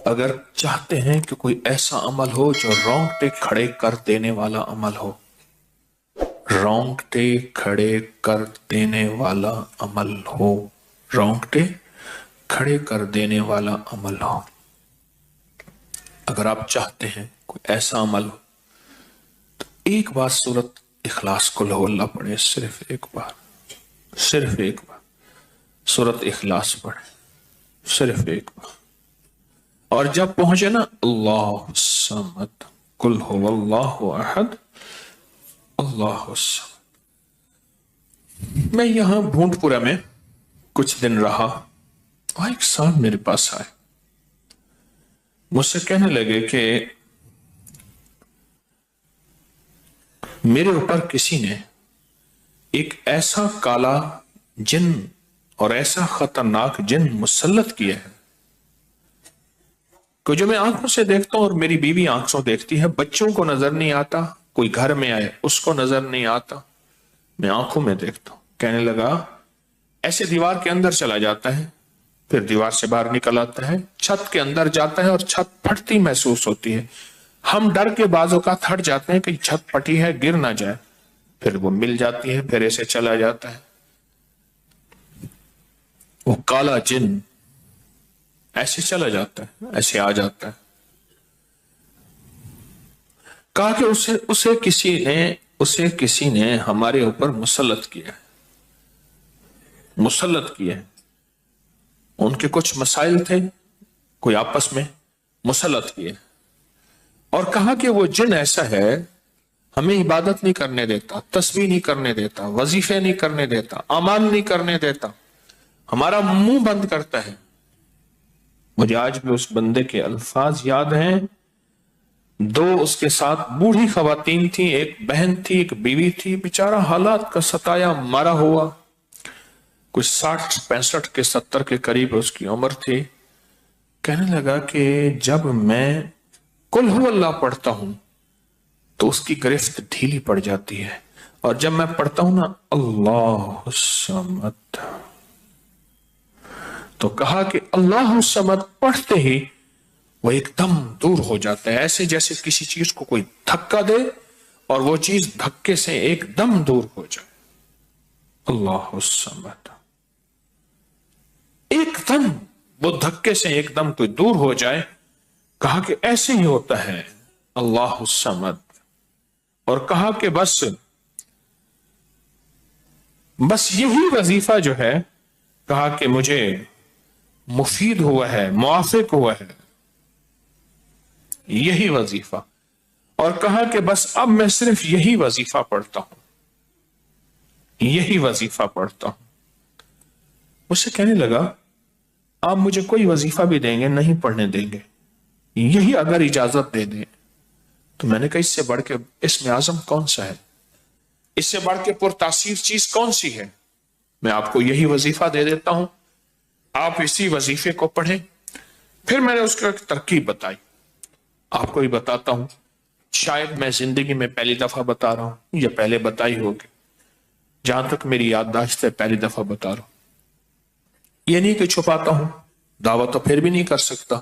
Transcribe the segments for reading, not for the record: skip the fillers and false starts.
اگر چاہتے ہیں کہ کوئی ایسا عمل ہو جو رونگٹے کھڑے کر دینے والا عمل ہو، رونگٹے کھڑے کر دینے والا عمل ہو، رونگٹے کھڑے کر دینے والا عمل ہو، اگر آپ چاہتے ہیں کوئی ایسا عمل ہو تو ایک بار سورت اخلاص قل ہو اللہ پڑھے، صرف ایک بار سورت اخلاص پڑھے، صرف ایک بار. اور جب پہنچے نا اللہ الصمد قل هو اللہ احد اللہ الصمد. میں یہاں بھونٹ پورا میں کچھ دن رہا اور ایک صاحب میرے پاس آئے، مجھ سے کہنے لگے کہ میرے اوپر کسی نے ایک ایسا کالا جن اور ایسا خطرناک جن مسلط کیا ہے کہ جو میں آنکھوں سے دیکھتا ہوں اور میری بیوی آنکھوں دیکھتی ہے، بچوں کو نظر نہیں آتا، کوئی گھر میں آئے اس کو نظر نہیں آتا، میں آنکھوں میں دیکھتا ہوں. کہنے لگا ایسے دیوار کے اندر چلا جاتا ہے، پھر دیوار سے باہر نکل آتا ہے، چھت کے اندر جاتا ہے اور چھت پھٹتی محسوس ہوتی ہے. ہم ڈر کے بعض اوقات ہٹ جاتے ہیں کہ چھت پھٹی ہے گر نہ جائے، پھر وہ مل جاتی ہے، پھر ایسے چلا جاتا ہے. وہ کالا جن ایسے چلا جاتا ہے، ایسے آ جاتا ہے. کہا کہ اسے کسی نے ہمارے اوپر مسلط کیا ہے. ان کے کچھ مسائل تھے، کوئی آپس میں مسلط کیے، اور کہا کہ وہ جن ایسا ہے ہمیں عبادت نہیں کرنے دیتا، تسبیح نہیں کرنے دیتا، وظیفے نہیں کرنے دیتا، اعمال نہیں کرنے دیتا، ہمارا منہ بند کرتا ہے. مجھے آج بھی اس بندے کے الفاظ یاد ہیں. 2 اس کے ساتھ بوڑھی خواتین تھیں، ایک بہن تھی، ایک بیوی تھی، بیچارہ حالات کا ستایا مارا ہوا، کچھ 60 65 کے 70 کے قریب اس کی عمر تھی. کہنے لگا کہ جب میں قل ہو اللہ پڑھتا ہوں تو اس کی گرفت ڈھیلی پڑ جاتی ہے، اور جب میں پڑھتا ہوں نا اللہ الصمد، تو کہا کہ اللہ الصمد پڑھتے ہی وہ ایک دم دور ہو جاتا ہے، ایسے جیسے کسی چیز کو کوئی دھکا دے اور وہ چیز دھکے سے ایک دم دور ہو جائے. اللہ الصمد، ایک دم وہ دھکے سے ایک دم کوئی دور ہو جائے. کہا کہ ایسے ہی ہوتا ہے اللہ الصمد، اور کہا کہ بس یہی وظیفہ جو ہے، کہا کہ مجھے مفید ہوا ہے، موافق ہوا ہے یہی وظیفہ. اور کہا کہ بس اب میں صرف یہی وظیفہ پڑھتا ہوں، یہی وظیفہ پڑھتا ہوں. مجھ سے کہنے لگا آپ مجھے کوئی وظیفہ بھی دیں گے نہیں پڑھنے دیں گے، یہی اگر اجازت دے دیں. تو میں نے کہا اس سے بڑھ کے اسم اعظم کون سا ہے، اس سے بڑھ کے پرتاثیر چیز کون سی ہے؟ میں آپ کو یہی وظیفہ دے دیتا ہوں، آپ اسی وظیفے کو پڑھیں. پھر میں نے اس کو ایک ترکیب بتائی، آپ کو ہی بتاتا ہوں، شاید میں زندگی میں پہلی دفعہ بتا رہا ہوں یا پہلے بتائی ہوگی، جہاں تک میری یادداشت ہے پہلی دفعہ بتا رہا ہوں. یہ نہیں کہ چھپاتا ہوں، دعویٰ تو پھر بھی نہیں کر سکتا،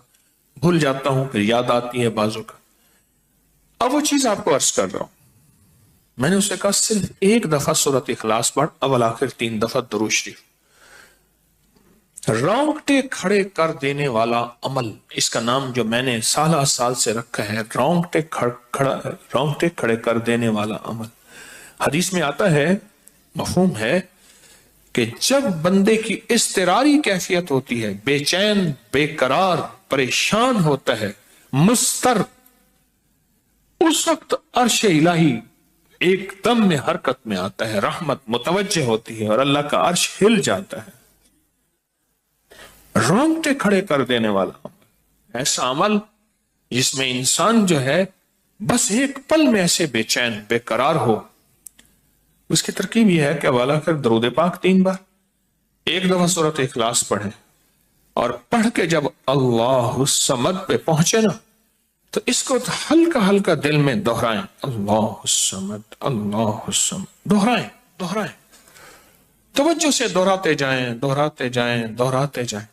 بھول جاتا ہوں پھر یاد آتی ہے بازو کا. اب وہ چیز آپ کو عرض کر رہا ہوں. میں نے اسے کہا صرف ایک دفعہ سورت اخلاص پڑھ، اول آخر 3 دفعہ درود شریف. رونگٹے کھڑے کر دینے والا عمل، اس کا نام جو میں نے سال سے رکھا ہے رونگٹے کھڑے کر دینے والا عمل. حدیث میں آتا ہے، مفہوم ہے کہ جب بندے کی اضطراری کیفیت ہوتی ہے، بے چین، بے قرار، پریشان ہوتا ہے، مضطر، اس وقت عرش الہی ایک دم میں حرکت میں آتا ہے، رحمت متوجہ ہوتی ہے اور اللہ کا عرش ہل جاتا ہے. رونگٹے کھڑے کر دینے والا عمل، ایسا عمل جس میں انسان جو ہے بس ایک پل میں ایسے بے چین، بے قرار ہو. اس کی ترکیب یہ ہے کہ والا کر درود پاک 3 بار، ایک دفعہ سورت اخلاص پڑھیں، اور پڑھ کے جب اللہ الصمد پہ پہنچے نا تو اس کو ہلکا ہلکا دل میں دہرائیں، اللہ الصمد اللہ الصمد، دہرائیں، توجہ سے دہراتے جائیں.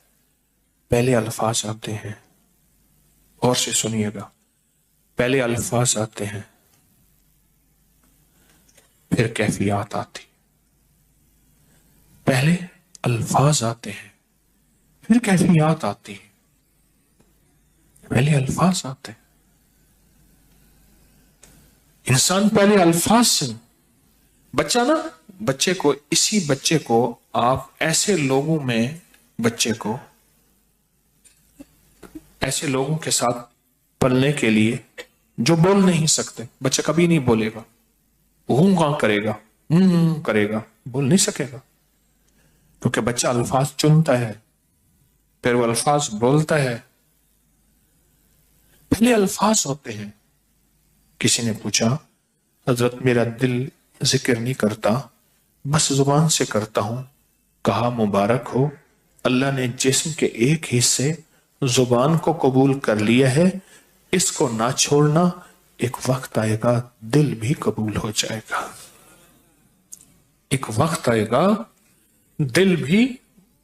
پہلے الفاظ آتے ہیں غور سے سنیے گا، پہلے الفاظ آتے ہیں، پھر کیفیات آتی، پہلے الفاظ آتے ہیں پھر کیفیات آتی ہے، پہلے الفاظ آتے ہیں، انسان پہلے الفاظ سے، بچہ نا، اسی بچے کو آپ ایسے لوگوں میں، بچے کو ایسے لوگوں کے ساتھ پلنے کے لیے جو بول نہیں سکتے، بچہ کبھی نہیں بولے گا، ہوں کہاں کرے گا، کرے گا، بول نہیں سکے گا، کیونکہ بچہ الفاظ چنتا ہے پھر وہ الفاظ بولتا ہے، پہلے الفاظ ہوتے ہیں۔ کسی نے پوچھا حضرت میرا دل ذکر نہیں کرتا، بس زبان سے کرتا ہوں، کہا مبارک ہو، اللہ نے جسم کے ایک حصے زبان کو قبول کر لیا ہے، اس کو نہ چھوڑنا، ایک وقت آئے گا دل بھی قبول ہو جائے گا، ایک وقت آئے گا دل بھی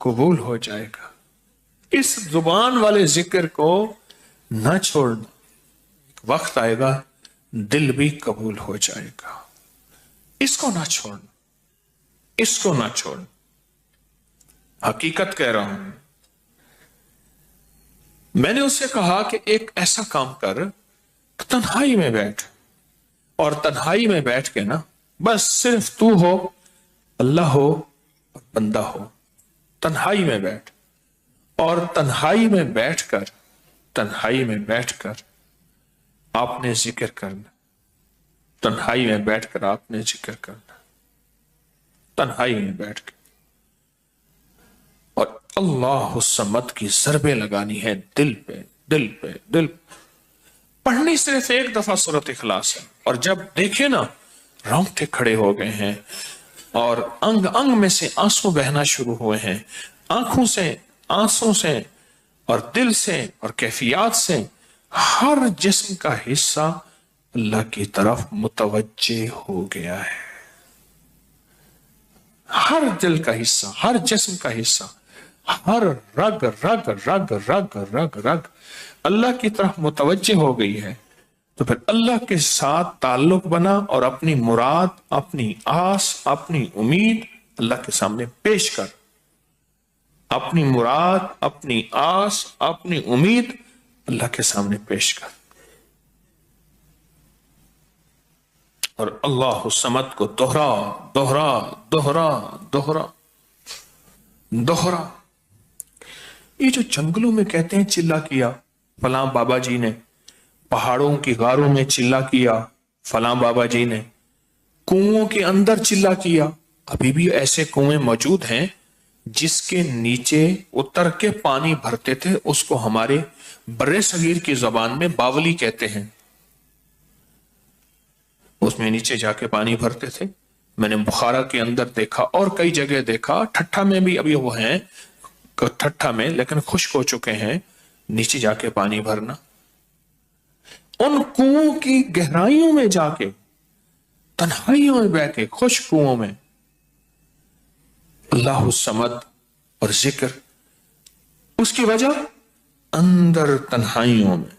قبول ہو جائے گا، اس زبان والے ذکر کو نہ چھوڑنا، ایک وقت آئے گا دل بھی قبول ہو جائے گا، اس کو نہ چھوڑنا، اس کو نہ چھوڑنا، حقیقت کہہ رہا ہوں۔ میں نے اس سے کہا کہ ایک ایسا کام کر، تنہائی میں بیٹھ، اور تنہائی میں بیٹھ کے نا، بس صرف تو ہو، اللہ ہو اور بندہ ہو، تنہائی میں بیٹھ، اور تنہائی میں بیٹھ کر، تنہائی میں بیٹھ کر آپ نے ذکر کرنا، تنہائی میں بیٹھ کر آپ نے ذکر کرنا، تنہائی میں بیٹھ کے، اور اللہ الصمد کی ضربیں لگانی ہے دل پہ، دل پہ، دل پہ۔ پڑھنی صرف ایک دفعہ سورۃ اخلاص ہے، اور جب دیکھیں نا رونگٹے کھڑے ہو گئے ہیں، اور انگ انگ میں سے آنسو بہنا شروع ہوئے ہیں، آنکھوں سے، آنسوں سے، اور دل سے، اور کیفیات سے، ہر جسم کا حصہ اللہ کی طرف متوجہ ہو گیا ہے، ہر دل کا حصہ، ہر جسم کا حصہ، ہر رگ رگ رگ رگ رگ رگ اللہ کی طرف متوجہ ہو گئی ہے، تو پھر اللہ کے ساتھ تعلق بنا، اور اپنی مراد، اپنی آس، اپنی امید اللہ کے سامنے پیش کر، اپنی مراد، اپنی آس، اپنی امید اللہ کے سامنے پیش کر، اور اللہ الصمد کو دوہرا دوہرا دوہرا دوہرا دوہرا۔ یہ جو جنگلوں میں کہتے ہیں چلا کیا فلاں بابا جی نے، پہاڑوں کی غاروں میں چلا کیا فلاں بابا جی نے، کنووں کے اندر چلا کیا، ابھی بھی ایسے کنویں موجود ہیں جس کے نیچے اتر کے پانی بھرتے تھے، اس کو ہمارے برے صغیر کی زبان میں باولی کہتے ہیں، اس میں نیچے جا کے پانی بھرتے تھے۔ میں نے بخارا کے اندر دیکھا اور کئی جگہ دیکھا، ٹھٹھا میں بھی ابھی وہ ہیں، ٹھٹھا میں لیکن خشک ہو چکے ہیں، نیچے جا کے پانی بھرنا، ان کنووں کی گہرائیوں میں جا کے، تنہائیوں میں بیٹھ کے، خشک کنووں میں اللہ الصمد اور ذکر، اس کی وجہ اندر تنہائیوں میں۔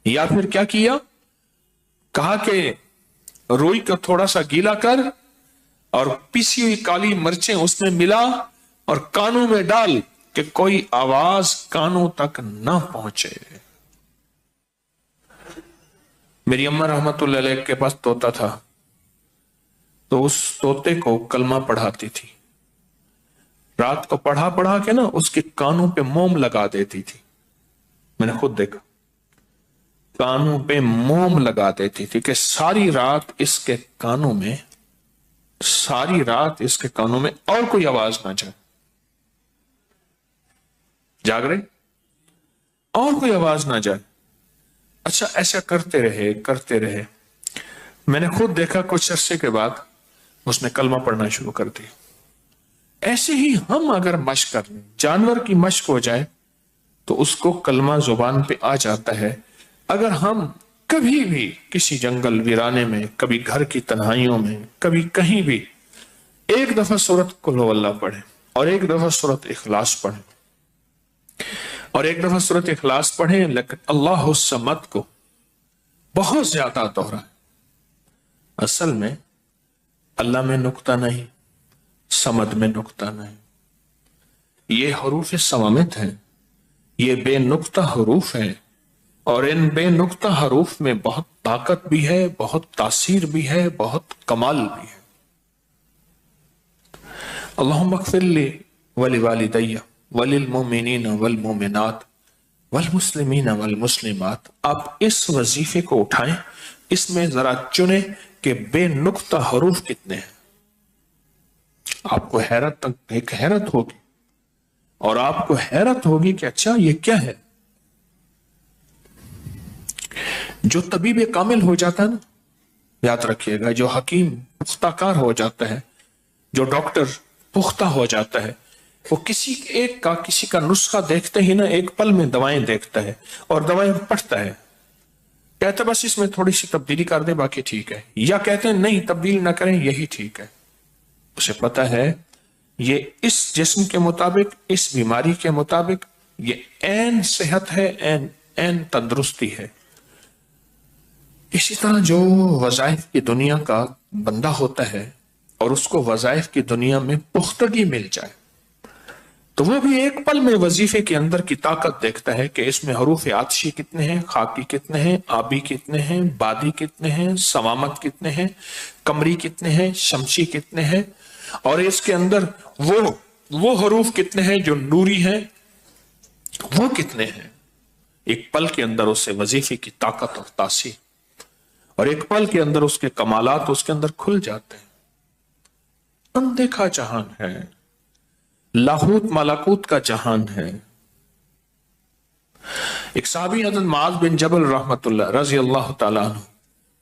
یا پھر کیا کیا، کہا کہ روئی کا تھوڑا سا گیلا کر اور پیسی ہوئی کالی مرچیں اس میں ملا اور کانوں میں ڈال کہ کوئی آواز کانوں تک نہ پہنچے۔ میری اماں رحمت اللہ علیہ کے پاس طوطا تھا، تو اس طوطے کو کلمہ پڑھاتی تھی، رات کو پڑھا پڑھا کے نا اس کے کانوں پہ موم لگا دیتی تھی، میں نے خود دیکھا، کانوں پہ موم لگا دیتی تھی کہ ساری رات اس کے کانوں میں، ساری رات اس کے کانوں میں اور کوئی آواز نہ جائے، جاگ رہے، اور کوئی آواز نہ جائے۔ اچھا ایسا کرتے رہے کرتے رہے، میں نے خود دیکھا کچھ عرصے کے بعد اس نے کلمہ پڑھنا شروع کر دیا۔ ایسے ہی ہم اگر مشق کر لیں، جانور کی مشق ہو جائے تو اس کو کلمہ زبان پہ آ جاتا ہے۔ اگر ہم کبھی بھی کسی جنگل ویرانے میں، کبھی گھر کی تنہائیوں میں، کبھی کہیں بھی ایک دفعہ سورۃ قل ہو اللہ پڑھیں اور ایک دفعہ سورۃ اخلاص پڑھیں، اور ایک دفعہ سورۃ اخلاص پڑھیں، لیکن اللہ الصمد کو بہت زیادہ دوہرائیں۔ اصل میں اللہ میں نقطہ نہیں، صمد میں نقطہ نہیں، یہ حروف صوامت ہیں، یہ بے نقطہ حروف ہیں، اور ان بے نقطہ حروف میں بہت طاقت بھی ہے، بہت تاثیر بھی ہے، بہت کمال بھی ہے۔ اللہم اغفر لی ولوالدی وللمؤمنین والمؤمنات والمسلمین والمسلمات۔ آپ اس وظیفے کو اٹھائیں، اس میں ذرا چنیں کہ بے نقطہ حروف کتنے ہیں۔ آپ کو حیرت ہوگی، اور آپ کو حیرت ہوگی کہ اچھا یہ کیا ہے۔ جو طبیب کامل ہو جاتا ہے نا، یاد رکھیے گا، جو حکیم پختہ کار ہو جاتا ہے، جو ڈاکٹر پختہ ہو جاتا ہے، وہ کسی کا نسخہ دیکھتے ہی نا ایک پل میں دوائیں دیکھتا ہے اور دوائیں پڑھتا ہے، کہتا ہے بس اس میں تھوڑی سی تبدیلی کر دیں باقی ٹھیک ہے، یا کہتے ہیں نہیں تبدیل نہ کریں یہی ٹھیک ہے۔ اسے پتا ہے یہ اس جسم کے مطابق، اس بیماری کے مطابق یہ عین صحت ہے، عین تندرستی ہے۔ اسی طرح جو وظائف کی دنیا کا بندہ ہوتا ہے اور اس کو وظائف کی دنیا میں پختگی مل جائے تو وہ بھی ایک پل میں وظیفے کے اندر کی طاقت دیکھتا ہے کہ اس میں حروف آتشی کتنے ہیں، خاکی کتنے ہیں، آبی کتنے ہیں، بادی کتنے ہیں، صوامت کتنے ہیں، قمری کتنے ہیں، شمسی کتنے ہیں، اور اس کے اندر وہ حروف کتنے ہیں جو نوری ہیں، وہ کتنے ہیں۔ ایک پل کے اندر اس سے وظیفے کی طاقت اور تاثیر، اور ایک پل کے اندر اس کے کمالات اس کے اندر کھل جاتے ہیں۔ اندیکھا جہان ہے، لاہوت ملکوت کا جہان ہے۔ ایک صحابی حضرت معاذ بن جبل رحمت اللہ رضی اللہ تعالیٰ عنہ،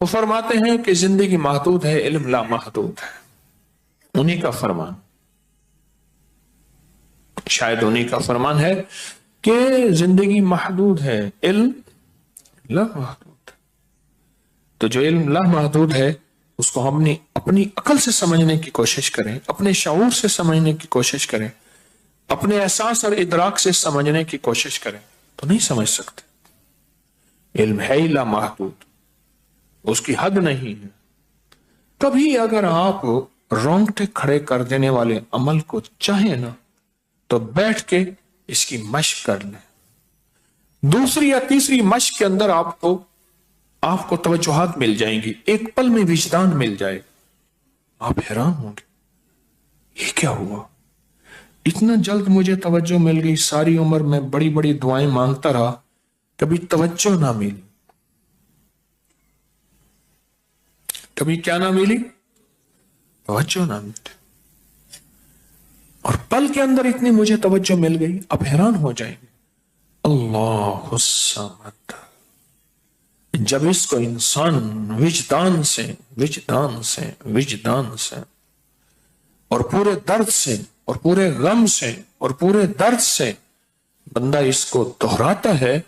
وہ فرماتے ہیں کہ زندگی محدود ہے، علم لا محدود ہے۔ انہی کا فرمان، شاید انہی کا فرمان ہے کہ زندگی محدود ہے، علم لا محدود۔ تو جو علم لا محدود ہے اس کو ہم اپنی عقل سے سمجھنے کی کوشش کریں، اپنے شعور سے سمجھنے کی کوشش کریں، اپنے احساس اور ادراک سے سمجھنے کی کوشش کریں تو نہیں سمجھ سکتے۔ علم ہے ہی لا محدود، اس کی حد نہیں ہے۔ کبھی اگر آپ رونگٹے کھڑے کر دینے والے عمل کو چاہیں نا تو بیٹھ کے اس کی مشق کر لیں۔ دوسری یا تیسری مشق کے اندر آپ کو توجہات مل جائیں گی، ایک پل میں وجدان مل جائے، آپ حیران ہوں گے یہ کیا ہوا، اتنا جلد مجھے توجہ مل گئی، ساری عمر میں بڑی بڑی دعائیں مانگتا رہا، کبھی توجہ نہ ملی، کبھی کیا نہ ملی، توجہ نہ ملی، اور پل کے اندر اتنی مجھے توجہ مل گئی، اب حیران ہو جائیں گے۔ اللہ الصمد، جب اس کو انسان وجدان سے اور پورے درد سے اور پورے غم سے اور پورے درد سے بندہ اس کو دہراتا ہے